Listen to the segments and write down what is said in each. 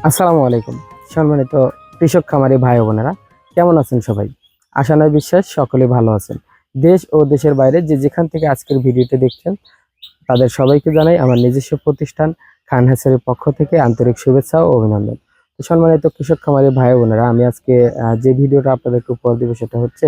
আসসালামু আলাইকুম। সম্মানিত কৃষক খামারি ভাই ও বোনেরা, কেমন আছেন সবাই? আশা নয় বিশ্বাস সকলে ভালো আছেন। দেশ ও দেশের বাইরে যে যেখান থেকে আজকের ভিডিওটি দেখছেন তাদের সবাইকে জানাই আমার নিজস্ব প্রতিষ্ঠান খান হ্যাচারির পক্ষ থেকে আন্তরিক শুভেচ্ছা ও অভিনন্দন। তো সম্মানিত কৃষক খামারি ভাই ও বোনেরা, আমি আজকে যে ভিডিওটা আপনাদেরকে উপহার দেব সেটা হচ্ছে,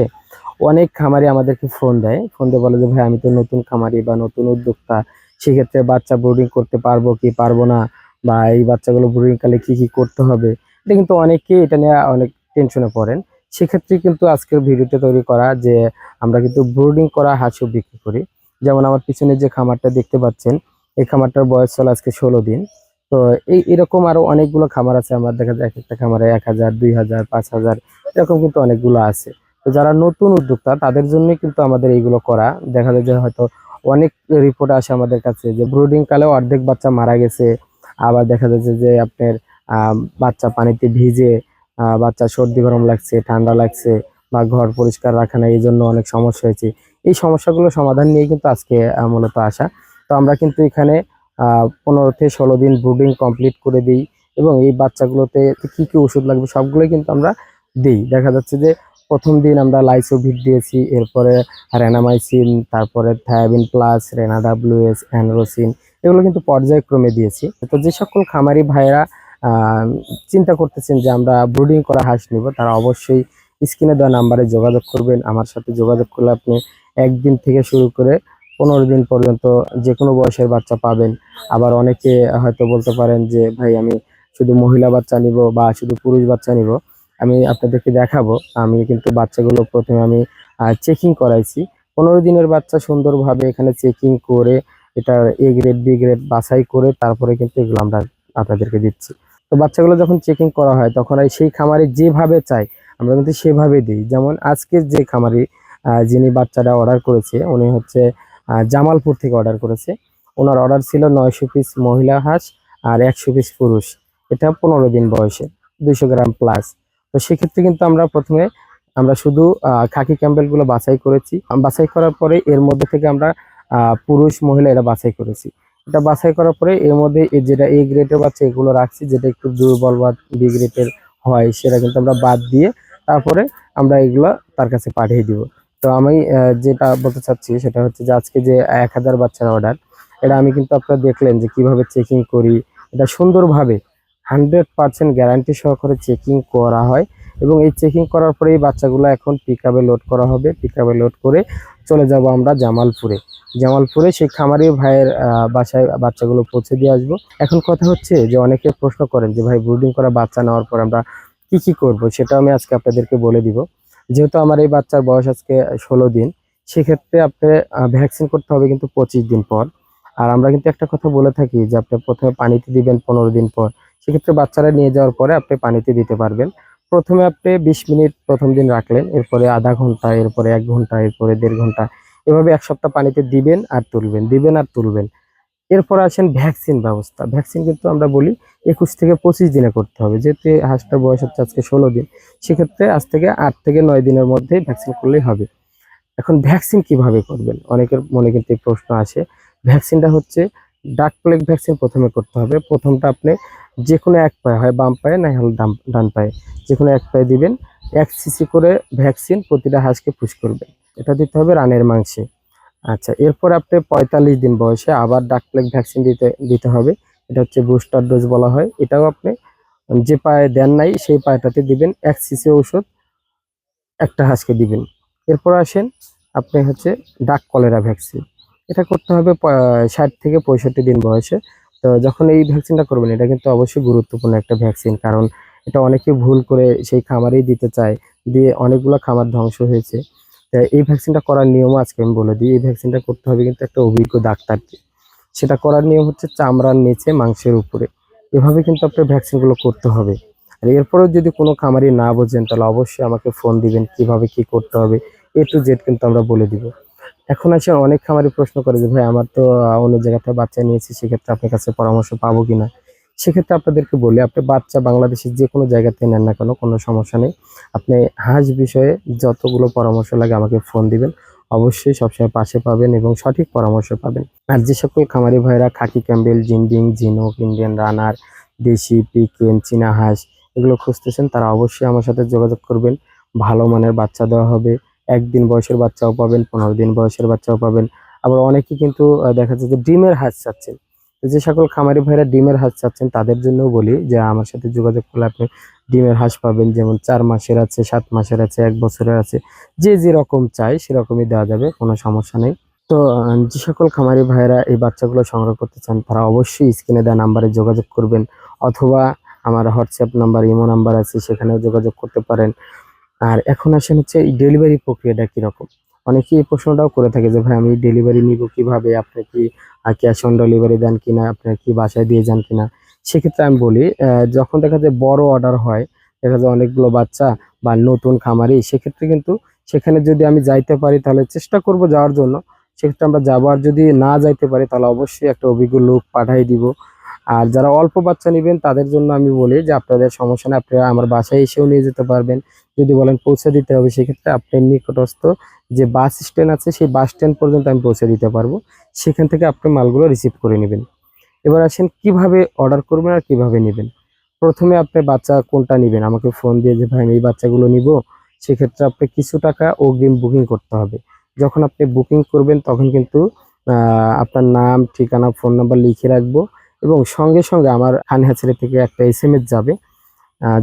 অনেক খামারি আমাদেরকে ফোন দেয়। ফোন দিয়ে বলে যে ভাই আমি তো নতুন খামারি বা নতুন উদ্যোক্তা, সেক্ষেত্রে বাচ্চা ব্রুডিং করতে পারবো কি পারবো না, বা এই বাচ্চাগুলো ব্রুডিং কালে কি কি করতে হবে। এটা কিন্তু অনেকেই এটা নিয়ে অনেক টেনশনে পড়েন। সেক্ষেত্রে কিন্তু আজকের ভিডিওটা তৈরি করা যে আমরা কিন্তু ব্রুডিং করা হাঁসও বিক্রি করি। যেমন আমার পিছনে যে খামারটা দেখতে পাচ্ছেন, এই খামারটার বয়স চলে আজকে 16 দিন। তো এরকম আরো অনেকগুলো খামার আছে। আমার দেখা যায় এক একটা খামারে 1000, 2000, 5000 এরকম কিন্তু অনেকগুলো আছে। তো যারা নতুন উদ্যোক্তা তাদের জন্যই কিন্তু আমাদের এইগুলো করা। দেখা যায় যে হয়তো অনেক রিপোর্ট আসে আমাদের কাছে যে ব্রুডিং কালেও অর্ধেক বাচ্চা মারা গেছে। আবার দেখা যাচ্ছে যে আপনার বাচ্চা পানিতে ভিজে বাচ্চা সর্দি গরম লাগছে, ঠান্ডা লাগছে, বা ঘর পরিষ্কার রাখা নাই, এই জন্য অনেক সমস্যা হয়েছে। এই সমস্যাগুলো সমাধান নিয়ে কিন্তু আজকে মূলত আসা। তো আমরা কিন্তু এখানে 15 থেকে 16 দিন ব্রুডিং কমপ্লিট করে দিই, এবং এই বাচ্চাগুলোতে কি কি ওষুধ লাগবে সবগুলোই কিন্তু আমরা দিই। দেখা যাচ্ছে যে প্রথম দিন আমরা লাইসোভিট দিয়েছি, এরপরে রেনামাইসিন, তারপরে থায়াবিন প্লাস, রেনাডাব্লিউএস, অ্যানরোসিন, এগুলো কিন্তু পর্যায়ক্রমে দিয়েছি। তো যে সকল খামারি ভাইরা আহ, চিন্তা করতেছেন যে আমরা ব্রুডিং করা হাঁস নিব, তারা অবশ্যই স্ক্রিনে দেওয়া নাম্বারে যোগাযোগ করবেন। আমার সাথে যোগাযোগ করলে আপনি একদিন থেকে শুরু করে 15 দিন পর্যন্ত যে কোনো বয়সের বাচ্চা পাবেন। আবার অনেকে হয়তো বলতে পারেন যে ভাই আমি শুধু মহিলা বাচ্চা নিব বা শুধু পুরুষ বাচ্চা নিব। আমি আপনাদেরকে দেখাবো। আমি কিন্তু বাচ্চাগুলো প্রথমে আমি চেকিং করাইছি। 15 দিনের বাচ্চা সুন্দরভাবে এখানে চেকিং করে এটার এ গ্রেড বি গ্রেড বাছাই করে তারপরে কিন্তু এগুলো আমরা আপনাদেরকে দিচ্ছি। তো বাচ্চাগুলো যখন চেকিং করা হয় তখন সেই খামারি যেভাবে চায় আমরা কিন্তু সেভাবে দিই। যেমন আজকের যে খামারি যিনি বাচ্চাটা অর্ডার করেছে, উনি হচ্ছে জামালপুর থেকে অর্ডার করেছে। ওনার অর্ডার ছিল 900 পিস মহিলা হাঁস আর 100 পিস পুরুষ। এটা 15 দিন বয়সে, 200 গ্রাম প্লাস। তো সেক্ষেত্রে কিন্তু আমরা প্রথমে আমরা শুধু খাকি ক্যাম্বেল গুলো বাছাই করেছি। বাছাই করার পরে এর মধ্যে থেকে আমরা পুরুষ মহিলা এটা বাছাই করেছি। এটা বাছাই করার পরে এর মধ্যে যেটা এ গ্রেডের বাচ্চা এগুলো রাখছি, যেটা একটু দুর্বল বা বি গ্রেডের হয় সেটা কিন্তু আমরা বাদ দিয়ে তারপরে আমরা এগুলো তার কাছে পাঠিয়ে দিব। তো আমি যেটা বলতে চাচ্ছি সেটা হচ্ছে যে আজকে যে 1000 বাচ্চার অর্ডার, এটা আমি কিন্তু আপনারা দেখলেন যে কিভাবে চেকিং করি। এটা সুন্দরভাবে 100% গ্যারান্টি সহকারে চেকিং করা হয়, এবং এই চেকিং করার পরে এই বাচ্চাগুলো এখন পিকআপে লোড করা হবে। পিকআপে লোড করে চলে যাব আমরা জামালপুরে। জামালপুরে সেই খামারি ভাইয়ের বাসায় বাচ্চাগুলো পৌঁছে দিয়ে আসবো। এখন কথা হচ্ছে যে অনেকে প্রশ্ন করেন যে ভাই ব্রুডিং করা বাচ্চা নেওয়ার পর আমরা কি কি করব, সেটা আমি আজকে আপনাদেরকে বলে দিব। যেহেতু আমার এই বাচ্চার বয়স আজকে 16 দিন, সেক্ষেত্রে আপনি ভ্যাকসিন করতে হবে কিন্তু 25 দিন পর। আর আমরা কিন্তু একটা কথা বলে থাকি যে আপনি প্রথমে পানিতে দিবেন 15 দিন পর। সেক্ষেত্রে বাচ্চারা নিয়ে যাওয়ার পরে আপনি পানিতে দিতে পারবেন। প্রথমে আপনি 20 মিনিট প্রথম দিন রাখলেন, এরপরে আধা ঘন্টা, এরপরে 1 ঘন্টা, এরপরে 1.5 ঘন্টা, এভাবে 1 সপ্তাহ পানিতে দিবেন আর তুলবেন, দিবেন আর তুলবেন। এরপর আসেন ভ্যাকসিন ব্যবস্থা। ভ্যাকসিন কিন্তু আমরা বলি 21 থেকে 25 দিনে করতে হবে। যেহেতু এই হাঁসটার বয়স হচ্ছে আজকে 16 দিন, সেক্ষেত্রে আজ থেকে 8 থেকে 9 দিনের মধ্যে ভ্যাকসিন করলেই হবে। এখন ভ্যাকসিন কিভাবে করবেন অনেকের মনে কিন্তু এই প্রশ্ন আসে। ভ্যাকসিনটা হচ্ছে ডাক প্লেগ ভ্যাকসিন প্রথমে করতে হবে। প্রথমটা আপনি যে কোনো এক পায়ে, হয় বাম পায়ে না হলে ডান পায়ে, যে কোনো এক পায়ে দিবেন। 1 সিসি করে ভ্যাকসিন প্রতিটা হাঁসকে পুশ করবেন। এটা দিতে হবে রানের মাংসে। আচ্ছা, এরপর আপনি 45 দিন বয়সে আবার ডাক প্লেগ ভ্যাকসিন দিতে দিতে হবে। এটা হচ্ছে বুস্টার ডোজ বলা হয়। এটাও আপনি যে পায়ে দেন নাই সেই পায়েটাতে দিবেন। 1 সিসি ঔষধ একটা হাঁসকে দিবেন। এরপর আসেন আপনি হচ্ছে ডাক কলেরা ভ্যাকসিন। এটা করতে হবে 60 থেকে 65 দিন বয়সে। তো যখন এই ভ্যাকসিনটা করবেন, এটা কিন্তু অবশ্যই গুরুত্বপূর্ণ একটা ভ্যাকসিন, কারণ এটা অনেকে ভুল করে সেই খামারেই দিতে চায়, দিয়ে অনেকগুলো খামার ধ্বংস হয়েছে। এই ভ্যাকসিনটা করার নিয়মও আজকে আমি বলে দিই। এই ভ্যাকসিনটা করতে হবে কিন্তু একটা অভিজ্ঞ ডাক্তারকে। সেটা করার নিয়ম হচ্ছে চামড়ার নিচে মাংসের উপরে। এভাবে কিন্তু আপনার ভ্যাকসিনগুলো করতে হবে। আর এরপরেও যদি কোনো খামারি না বোঝেন তাহলে অবশ্যই আমাকে ফোন দিবেন, কিভাবে কি করতে হবে A to Z কিন্তু আমরা বলে দিব। এখন আসে অনেক খামারি প্রশ্ন করে যে ভাই আমার তো অন্য জায়গা থেকে বাচ্চা নিয়েছি, সেক্ষেত্রে আপনার কাছে পরামর্শ পাবো কিনা। সেক্ষেত্রে আপনাদেরকে বলি, আপনি বাচ্চা বাংলাদেশের যে কোনো জায়গাতে নেন না কেন, কোনো সমস্যা নেই। আপনি হাঁস বিষয়ে যতগুলো পরামর্শ লাগে আমাকে ফোন দিবেন। অবশ্যই সবসময় পাশে পাবেন এবং সঠিক পরামর্শ পাবেন। আর যে সকল খামারি ভাইরা খাকি ক্যাম্বেল, জিন্ডিং, জিনোক, ইন্ডিয়ান রানার, দেশি পিকেন চীনা হাঁস এগুলো খুঁজতেছেন তারা অবশ্যই আমার সাথে যোগাযোগ করবেন। ভালো মানের বাচ্চা দেওয়া হবে। 1 দিন বয়সের বাচ্চাও পাবেন, 15 দিন বয়সের বাচ্চাও পাবেন। আবার অনেকে কিন্তু দেখা যায় যে ডিমের হাঁস চাচ্ছেন। তো যে সকল খামারি ভাইরা ডিমের হাঁস চাচ্ছেন তাদের জন্য বলি যে আমার সাথে যোগাযোগ করলে আপনি ডিমের হাঁস পাবেন। যেমন 4 মাসের আছে, 7 মাসের আছে, 1 বছরের আছে। যে যেরকম চাই সেরকমই দেওয়া যাবে, কোনো সমস্যা নেই। তো যে সকল খামারি ভাইয়েরা এই বাচ্চাগুলো সংগ্রহ করতে চান তারা অবশ্যই স্ক্রিনে দেওয়া নাম্বারে যোগাযোগ করবেন, অথবা আমার হোয়াটসঅ্যাপ নাম্বার, ইমো নাম্বার আছে, সেখানেও যোগাযোগ করতে পারেন। আর এখন আসেন হচ্ছে এই ডেলিভারি প্রক্রিয়াটা কিরকম। অনেকেই এই প্রশ্নটাও করে থাকে যে ভাই আমি ডেলিভারি নিব কিভাবে, আপনি কি ক্যাশ অন ডেলিভারি দেন কিনা, আপনার কি বাসায় দিয়ে যান কিনা। সেক্ষেত্রে আমি বলি যখন দেখা যায় বড় অর্ডার হয়, দেখা যায় অনেকগুলো বাচ্চা বা নতুন খামারি, সেক্ষেত্রে কিন্তু সেখানে যদি আমি যাইতে পারি তাহলে চেষ্টা করব যাওয়ার জন্য। সেক্ষেত্রে আমরা যাবো, আর যদি না যাইতে পারি তাহলে অবশ্যই একটা অভিজ্ঞ লোক পাঠিয়ে দিব। আর যারা অল্প বাচ্চা নেবেন তাদের জন্য আমি বলি যে আপনাদের সমস্যা নেই, আপনারা আমার বাসায় এসেও নিয়ে যেতে পারবেন। যদি বলেন পৌঁছে দিতে হবে, সেক্ষেত্রে আপনার নিকটস্থ যে বাস স্ট্যান্ড আছে সেই বাস স্ট্যান্ড পর্যন্ত আমি পৌঁছে দিতে পারবো। সেখান থেকে আপনি মালগুলো রিসিভ করে নেবেন। এবার আসেন কিভাবে অর্ডার করবেন আর কিভাবে নেবেন। প্রথমে আপনি বাচ্চা কোনটা নেবেন আমাকে ফোন দিয়ে যে ভাই আমি এই বাচ্চাগুলো নিব, সেক্ষেত্রে আপনি কিছু টাকা অগ্রিম বুকিং করতে হবে। যখন আপনি বুকিং করবেন তখন কিন্তু আপনার নাম, ঠিকানা, ফোন নাম্বার লিখে রাখবো, এবং সঙ্গে সঙ্গে আমার খান হ্যাচারি থেকে একটা SMS যাবে।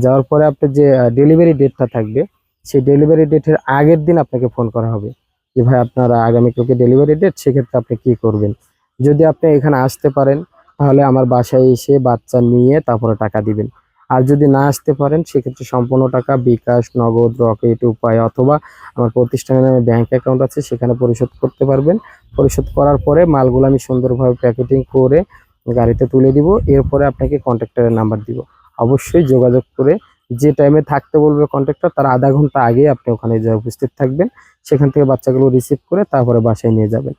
যাওয়ার পরে আপনার যে ডেলিভারি ডেটটা থাকবে, সেই ডেলিভারি ডেটের আগের দিন আপনাকে ফোন করা হবে যে ভাই আপনার আগামীকালকে ডেলিভারি ডেট, সেক্ষেত্রে আপনি কি করবেন। যদি আপনি এখানে আসতে পারেন তাহলে আমার বাসায় এসে বাচ্চা নিয়ে তারপরে টাকা দিবেন। আর যদি না আসতে পারেন সেক্ষেত্রে সম্পূর্ণ টাকা বিকাশ, নগদ, রকেট, উপায় অথবা আমার প্রতিষ্ঠানের নামে ব্যাংক অ্যাকাউন্ট আছে সেখানে পরিশোধ করতে পারবেন। পরিশোধ করার পরে মালগুলো আমি সুন্দরভাবে প্যাকেটিং করে গাড়িতে তুলে দিব। এরপরে আপনাকে কন্ট্রাক্টরের নাম্বার দিব। অবশ্যই যোগাযোগ করে যে টাইমে থাকতে বলবে কন্ট্রাক্টর তার আধা ঘন্টা আগে আপনি ওখানে যা উপস্থিত থাকবেন। সেখান থেকে বাচ্চাগুলো রিসিভ করে তারপরে বাসায় নিয়ে যাবেন।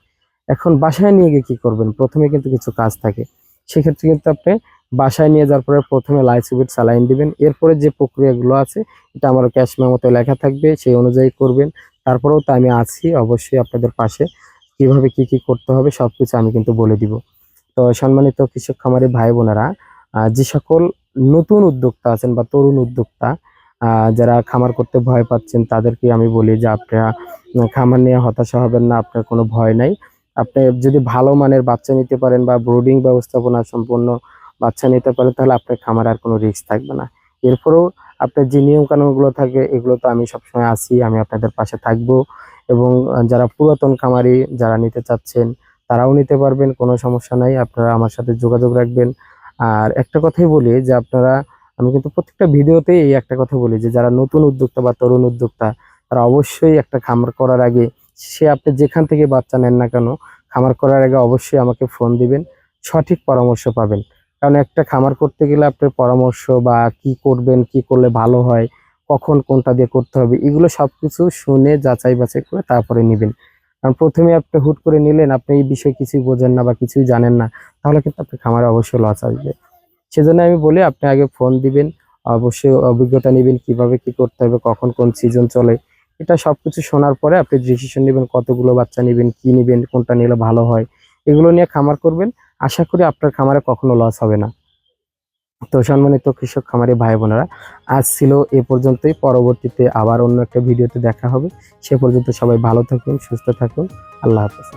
এখন বাসায় নিয়ে গিয়ে কি করবেন, প্রথমে কিন্তু কিছু কাজ থাকে। সেক্ষেত্রে কিন্তু আপনি বাসায় নিয়ে যাওয়ার পরে প্রথমে লাইসোভিট স্যালাইন দিবেন। এরপরে যে প্রক্রিয়াগুলো আছে এটা আমার ক্যাশ মেমোতে লেখা থাকবে, সেই অনুযায়ী করবেন। তারপরেও তো আমি আছি অবশ্যই আপনাদের পাশে, কিভাবে কি কি করতে হবে সবকিছু আমি কিন্তু বলে দিব। তো সম্মানিত কৃষক খামারি ভাই বোনেরা, যে সকল নতুন উদ্যোক্তা আছেন বা তরুণ উদ্যোক্তা যারা খামার করতে ভয় পাচ্ছেন তাদেরকে আমি বলি যে আপনারা খামার নিয়ে হতাশা হবেন না, আপনার কোনো ভয় নাই। আপনি যদি ভালো মানের বাচ্চা নিতে পারেন বা ব্রুডিং ব্যবস্থাপনা সম্পন্ন বাচ্চা নিতে পারেন তাহলে আপনার খামারে আর কোনো রিস্ক থাকবে না। এরপরেও আপনার যে নিয়ম কানুনগুলো থাকবে এগুলো তো আমি সবসময় আছি, আমি আপনাদের পাশে থাকবো। এবং যারা পুরাতন খামারি যারা নিতে চাচ্ছেন তারাও নিতে পারবেন, কোনো সমস্যা নাই, আপনারা আমার সাথে যোগাযোগ রাখবেন। আর একটা কথাই বলি যে আপনারা, আমি কিন্তু প্রত্যেকটা ভিডিওতেই এই একটা কথা বলি যে যারা নতুন উদ্যোক্তা বা তরুণ উদ্যোক্তা তারা অবশ্যই একটা খামার করার আগে, সে আপনি যেখান থেকে বাচ্চা নেন না কেন, খামার করার আগে অবশ্যই আমাকে ফোন দিবেন, সঠিক পরামর্শ পাবেন। কারণ একটা খামার করতে গেলে আপনার পরামর্শ বা কি করবেন, কি করলে ভালো হয়, কখন কোনটা দিয়ে করতে হবে, এগুলো সবকিছু শুনে যাচাই বাছাই করে তারপরে নিবেন। কারণ প্রথমে আপনি হুট করে নিলেন, আপনি এই বিষয়ে কিছুই বোঝেন না বা কিছুই জানেন না, তাহলে কিন্তু আপনার খামারে অবশ্যই লস আসবে। সেজন্য আমি বলি আপনি আগে ফোন দিবেন, অবশ্যই অভিজ্ঞতা নিবেন কিভাবে কি করতে হবে, কখন কোন সিজন চলে, এটা সবকিছু শোনার পরে আপনি ডিসিশন নেবেন কতগুলো বাচ্চা নেবেন, কি নেবেন, কোনটা নিলে ভালো হয়। এগুলো নিয়ে খামার করবেন, আশা করি আপনার খামারে কখনো লস হবে না। তো সম্মানিত কৃষক খামারি ভাই বোনেরা, আজ ছিল এ পর্যন্তই। পরবর্তীতে আবার অন্য একটা ভিডিওতে দেখা হবে। সে পর্যন্ত সবাই ভালো থাকুন, সুস্থ থাকুন। আল্লাহ হাফেজ।